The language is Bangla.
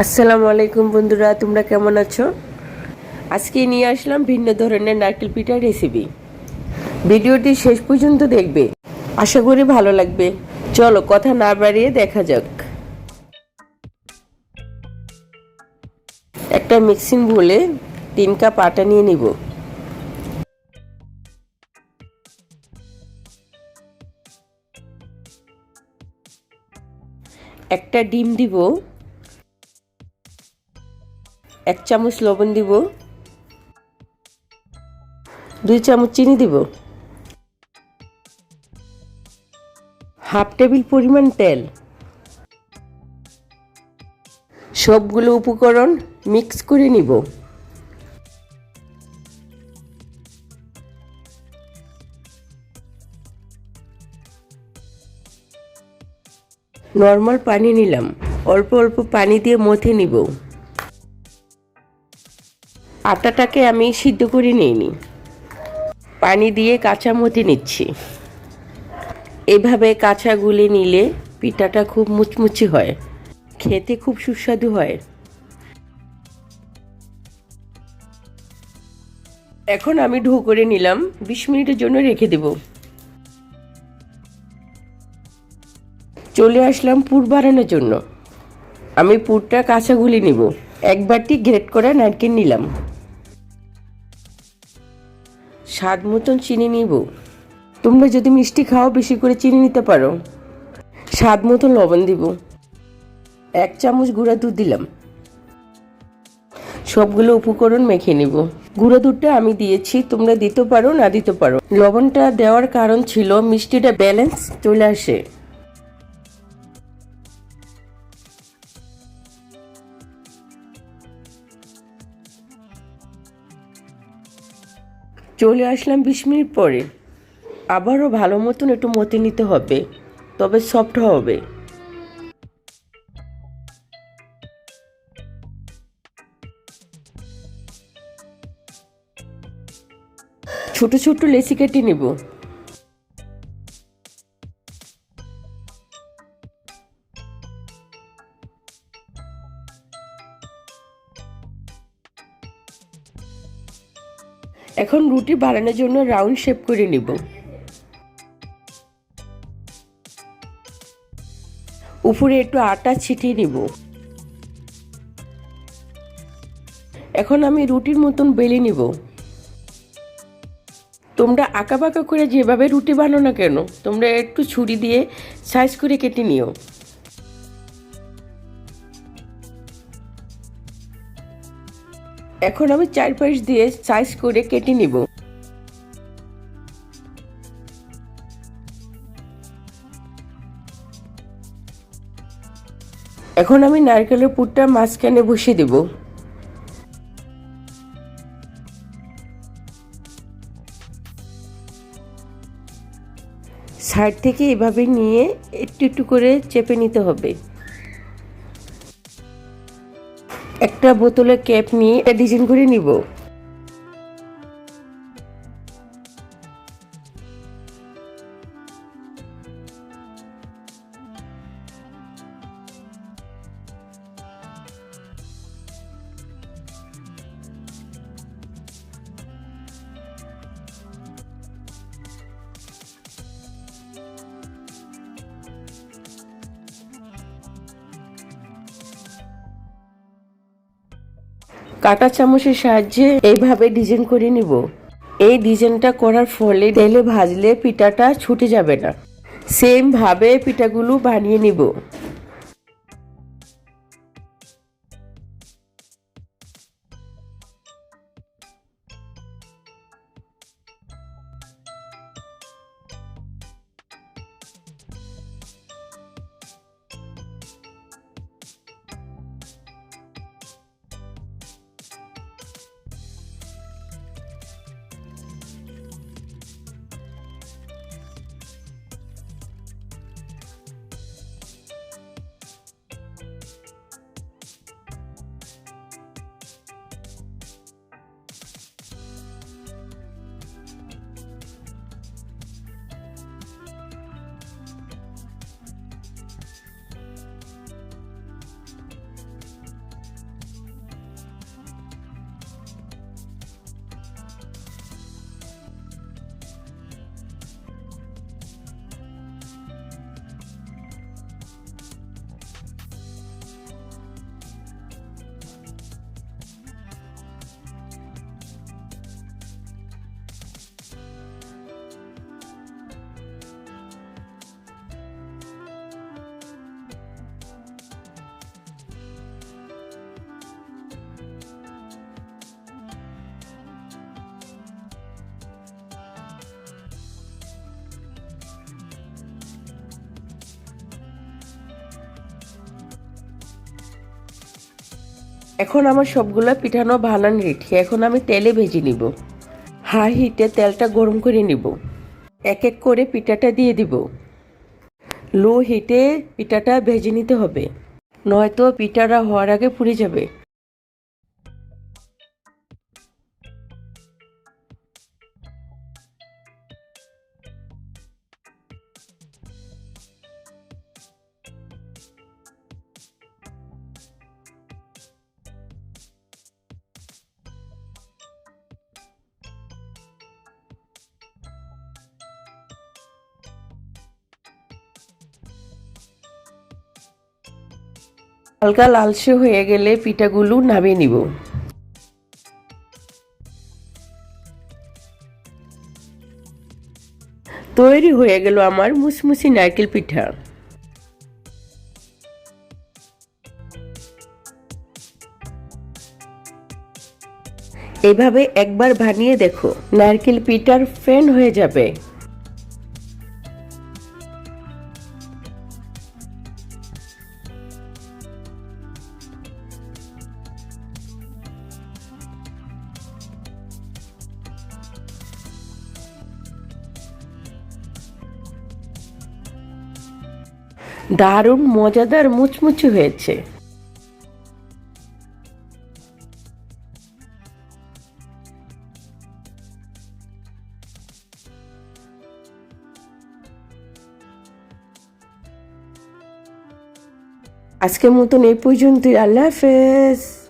আসসালামু আলাইকুম বন্ধুরা, তোমরা কেমন আছো? আজকে নিয়ে আসলাম ভিন্ন ধরনের নারকেল পিঠার রেসিপি। ভিডিওটি শেষ পর্যন্ত দেখবে, আশা করি ভালো লাগবে। চলো কথা না বাড়িয়ে দেখা যাক। একটা মিক্সিং বোলে 3 কাপ আটা নিয়ে নিব। একটা ডিম দিব, 1 চামচ লবণ দিব, 2 চামচ চিনি দিব, হাফ টেবিল পরিমাণ তেল। সবগুলো উপকরণ মিক্স করে নিব। নর্মাল পানি নিলাম, অল্প অল্প পানি দিয়ে মথে নিব। আটাটাকে আমি সিদ্ধ করে নিইনি, পানি দিয়ে কাঁচা মথে নিচ্ছি। এভাবে কাঁচা গুলে নিলে পিঠাটা খুব মুচমুচে হয়, খেতে খুব সুস্বাদু হয়। এখন আমি ডো করে নিলাম, 20 মিনিটের জন্য রেখে দেব। চলে আসলাম পুর বানানোর জন্য। আমি পুরটা কাঁচা গুলে নিব। 1 বাটি গ্রেট করা নারকেল নিলাম, স্বাদ মতন চিনি নিব। তোমরা যদি মিষ্টি খাও বেশি করে চিনি নিতে পারো। স্বাদ মতো লবণ দিব। 1 চামচ গুঁড়া দুধ দিলাম। সবগুলো উপকরণ মেখে নিব। গুঁড়ো দুধটা আমি দিয়েছি, তোমরা দিতে পারো না দিতে পারো। লবণটা দেওয়ার কারণ ছিল মিষ্টিটা ব্যালেন্স চলে আসে। চলে আসলাম 20 মিনিট পরে। আবারও ভালো মতন একটু মতে নিতে হবে, তবে সফট হবে। ছোট ছোট লেচি কেটে নেব। এখন রুটি বানানোর জন্য রাউন্ড শেপ করে নিব। উপরে একটু আটা ছিটিয়ে নিব। এখন আমি রুটির মতন বেলে নিব। তোমরা আঁকা বাঁকা করে যেভাবে রুটি বানাও না কেন, তোমরা একটু ছুরি দিয়ে সাইজ করে কেটে নিও। এখন আমি চারপাশ দিয়ে সাইজ করে কেটে নিব। এখন আমি নারকেলের পুরটা মাঝখানে বসিয়ে দেব। সাইড থেকে এভাবে নিয়ে একটু একটু করে চেপে নিতে হবে। একটা বোতলে ক্যাপ নিয়ে ডিজাইন করে নিব। কাঁটা চামচের সাহায্যে এইভাবে ডিজাইন করে নিব। এই ডিজাইনটা করার ফলে তেলে ভাজলে পিঠাটা ছুটে যাবে না। সেম ভাবে পিঠাগুলো বানিয়ে নিব। এখন আমার সবগুলো পিঠানো বানান রেডি। এখন আমি তেলে ভেজে নিব। হাই হিটে তেলটা গরম করে নিব। এক এক করে পিঠাটা দিয়ে দিব। লো হিটে পিঠাটা ভেজে নিতে হবে, নয়তো পিঠাটা হওয়ার আগে পুড়ে যাবে। হালকা লালচে হয়ে গেলে পিঠাগুলো নামিয়ে নিব। তৈরি হয়ে গেল আমার মুসমুসি নারকেল পিঠা। এভাবে একবার বানিয়ে দেখো, নারকেল পিঠার ফ্যান হয়ে যাবে। দারুণ মজাদার মুচমুচে হয়েছে। আজকের মতন এই পর্যন্তই। আল্লাহ হাফেজ।